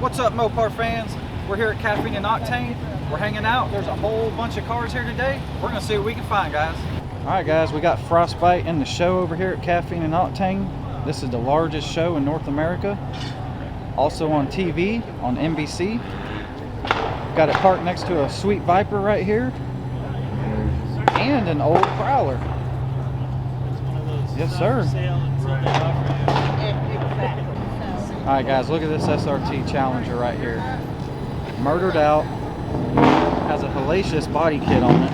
What's up, Mopar fans? We're here at Caffeine and Octane. We're hanging out. There's a whole bunch of cars here today. We're gonna see what we can find, guys. All right, guys, we got Frostbite in the show over here at Caffeine and Octane. This is the largest show in North America. Also on TV, on NBC. Got it parked next to a sweet Viper right here. And an old Prowler. Yes, sir. Alright guys, look at this SRT Challenger right here. Murdered out. Has a hellacious body kit on it.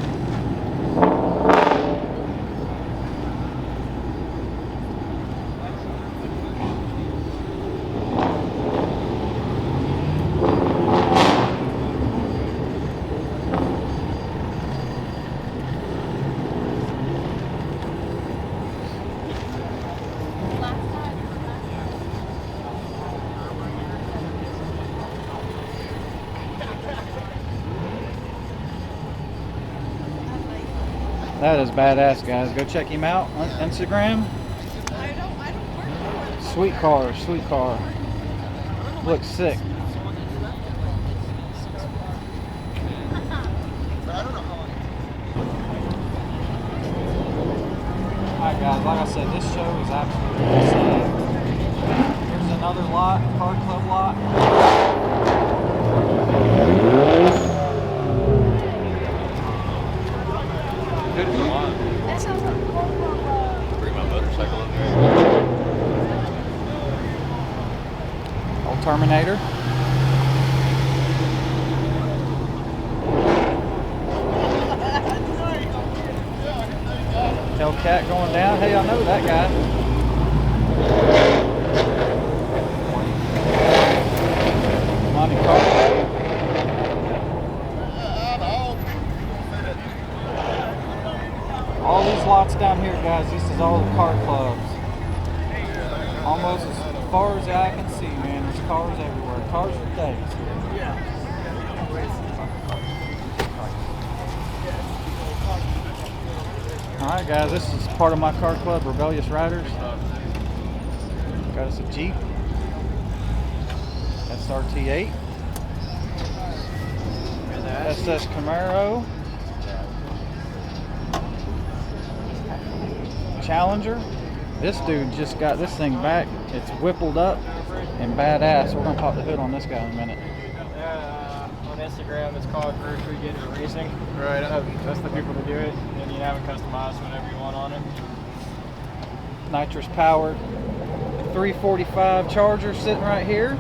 That is badass, guys. Go check him out on Instagram. Sweet car, sweet car. Looks sick. Alright guys, like I said, this show is absolutely insane. Here's another lot, car club lot. That sounds like a GoPro. Bring my motorcycle in there. Old Terminator. Hellcat going down. Hey, I know that guy. Monte Carlo. All these lots down here, guys, this is all the car clubs. Almost as far as the eye can see, man. There's cars everywhere. Cars for days. Alright guys, this is part of my car club, Rebellious Riders. Got us a Jeep. SRT8. SS Camaro. Challenger. This dude just got this thing back. It's whippled up and badass. We're gonna pop the hood on this guy in a minute. On Instagram, it's called Grocery Getting Racing. Right. That's the people that do it, and you have it customized whenever you want on it. NITROUS powered 345 Charger sitting right here.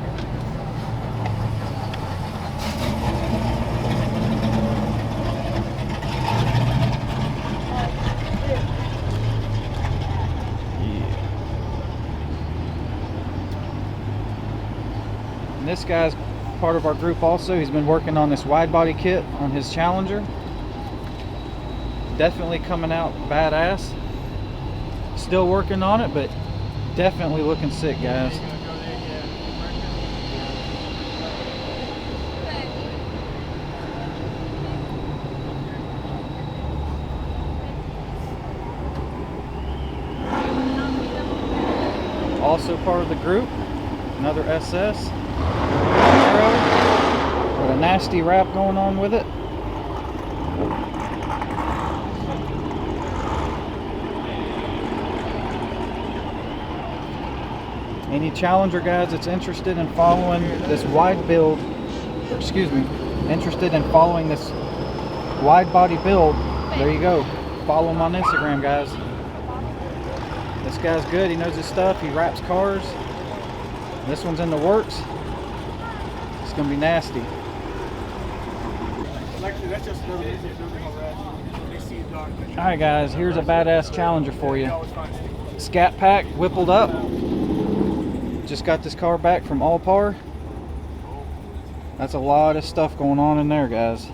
This guy's part of our group also. He's been working on this wide body kit on his Challenger. Definitely coming out badass. Still working on it, but definitely looking sick, guys. also part of the group. Another SS. With a nasty wrap going on with it. Any Challenger guys that's interested in following this wide build, interested in following this wide body build, there you go. Follow him on Instagram, guys. This guy's good. He knows his stuff. He wraps cars. This one's in the works. It's gonna be nasty. All right, guys. Here's a badass Challenger for you. Scat pack, whippled up. Just got this car back from Allpar. That's a lot of stuff going on in there, guys.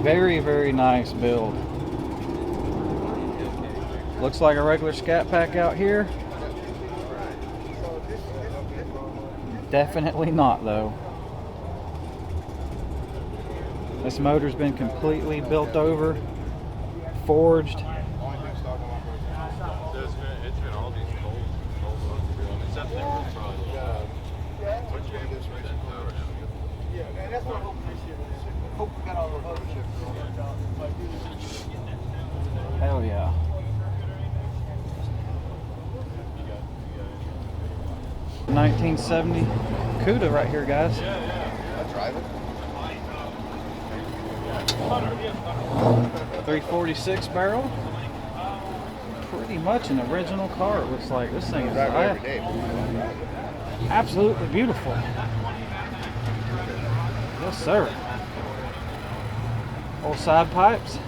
Very, very nice build. Looks like a regular Scat Pack out here. Definitely not, though. This motor's been completely built over, forged. It's been all these cold except they were what'd you do this racing power? Yeah, man, that's what I hope this year. Hope we got all the other shit. Hell yeah. $1970 Cuda right here, guys. I drive it. 346 barrel. Pretty much an original car. It looks like this thing is absolutely beautiful. Yes, sir. Old side pipes.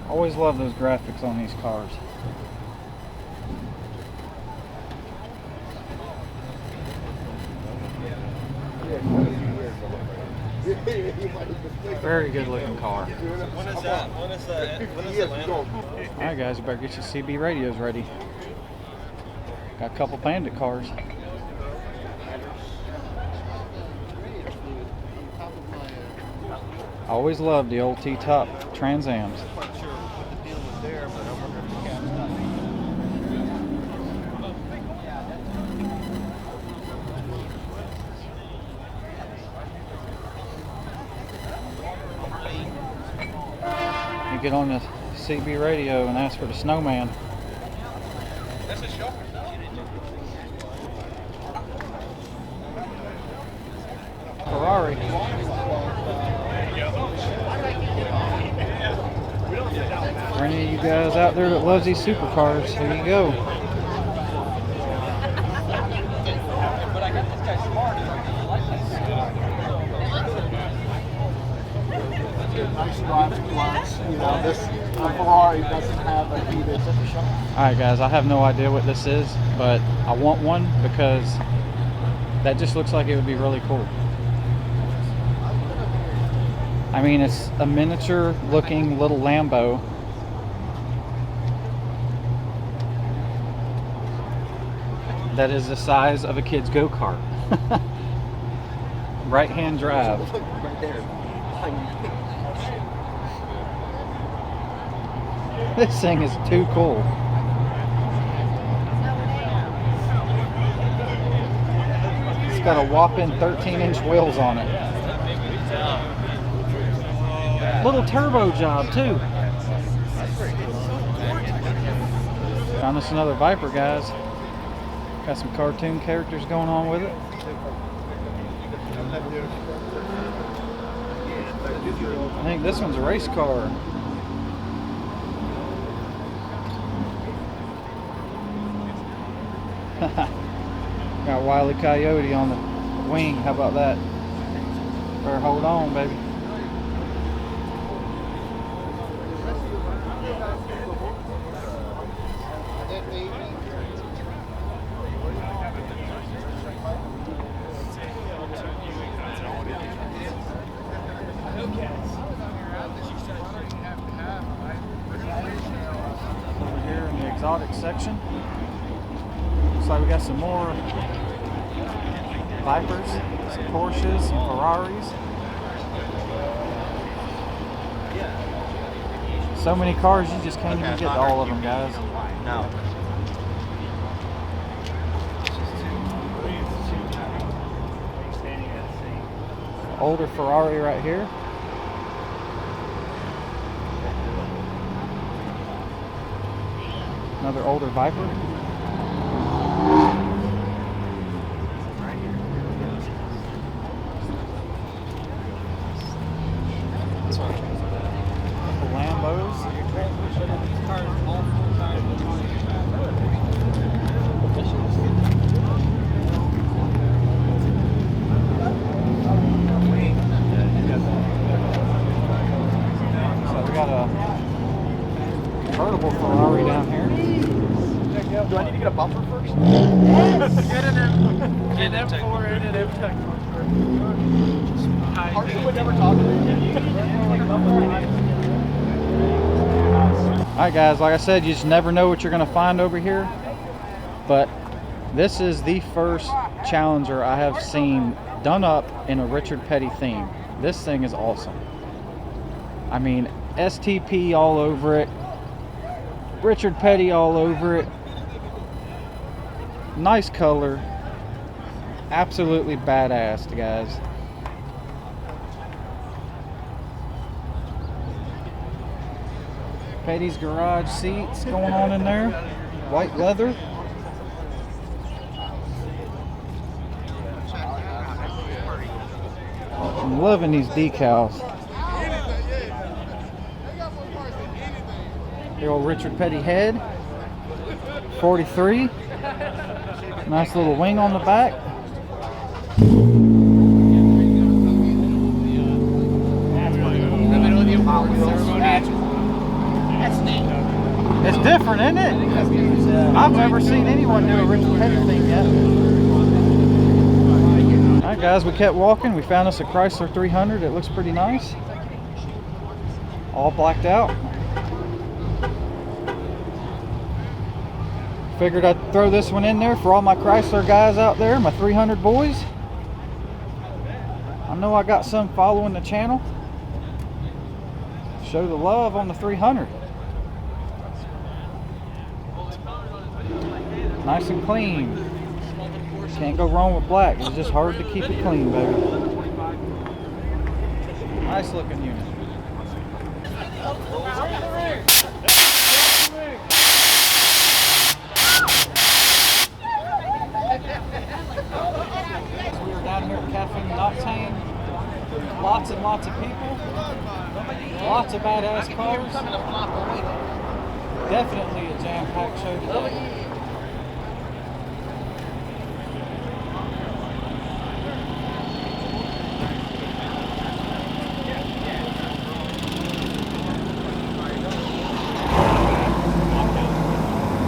Always love those graphics on these cars. Very good looking car. When is that? When is Atlanta? Alright guys, you better get your CB radios ready. Got a couple Bandit cars. I always loved the old T-top Trans Ams. You get on the CB radio and ask for the Snowman. Ferrari. For any of you guys out there that loves these supercars, here you go. Nice driving class. You know, this Ferrari doesn't have a heated. Alright guys, I have no idea what this is, but I want one because that just looks like it would be really cool. I mean, it's a miniature looking little Lambo. That is the size of a kid's go-kart. Right-hand drive. Right there. This thing is too cool. It's got a whopping 13-inch wheels on it. Little turbo job too. Found us another Viper, guys. Got some cartoon characters going on with it. I think this one's a race car. Got Wile E. Coyote on the wing. How about that? Better hold on, baby. exotic section. Looks like we got some more Vipers, some Porsches, some Ferraris. So many cars, you just can't even get to all of them, guys. No. Older Ferrari right here. Another older Viper. Couple Lambos. So we got a convertible Ferrari down here. Do I need to get a bumper first? Get an M4 and an M-Tech. Harshly would never talk to me. Alright guys, like I said, you just never know what you're going to find over here. But this is the first Challenger I have seen done up in a Richard Petty theme. This thing is awesome. I mean, STP all over it. Richard Petty all over it. Nice color. Absolutely badass, guys. Petty's garage seats going on in there. White leather. I'm loving these decals. The old Richard Petty head. 43. Nice little wing on the back. That's neat. It's different, isn't it? I've never seen anyone do a Richard Petty thing yet. Alright guys, we kept walking. We found us a Chrysler 300. It looks pretty nice. All blacked out. Figured I'd throw this one in there for all my Chrysler guys out there, my 300 boys. I know I got some following the channel. Show the love on the 300. Nice and clean. Can't go wrong with black. It's just hard to keep it clean, baby. Nice looking unit. We are down here at Caffeine And Octane. Lots and lots of people. Lots of badass cars. Definitely a jam-packed show today.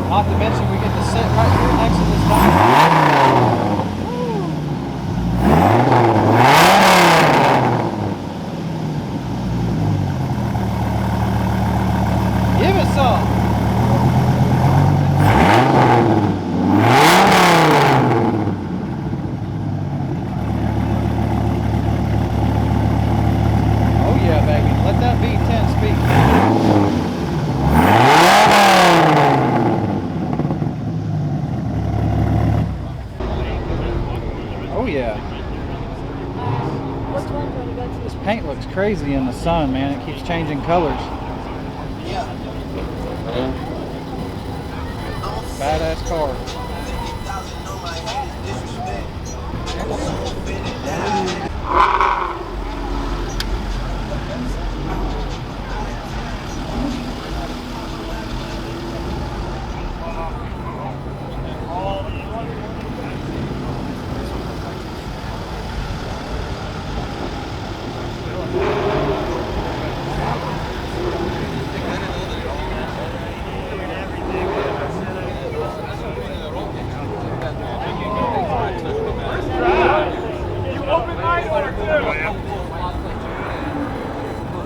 Not to mention we get to sit right here next to this diner. Give it some. Oh yeah, baby. Let that V10 speak. Oh yeah. This paint looks crazy in the sun, man. It keeps changing colors. Badass car.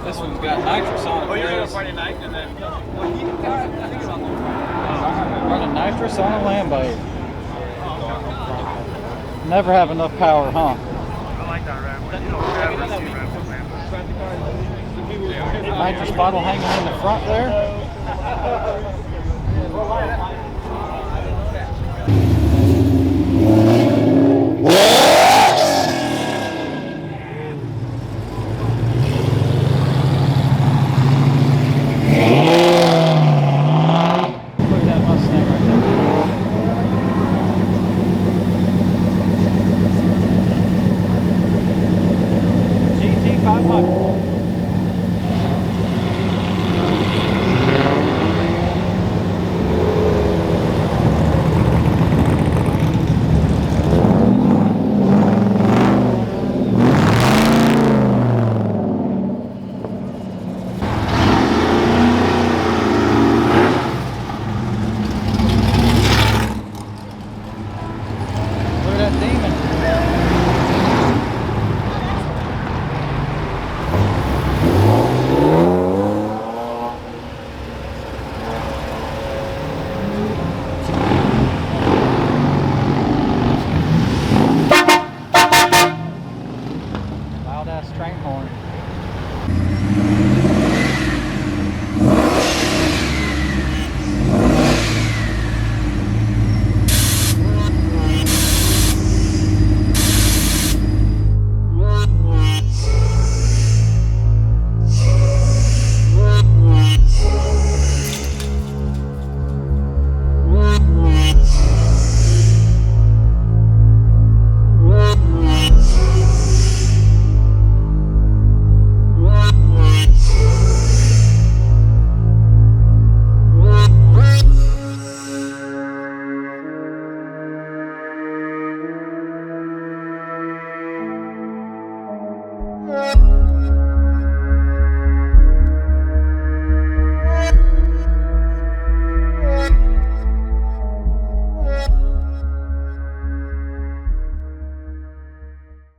This one's got nitrous on it. Oh, you're going to Friday night and then... I think it's on there. Running nitrous on a Lambo. Never have enough power, huh? I like that red one. You don't ever see red one, man. Nitrous bottle hanging in the front there.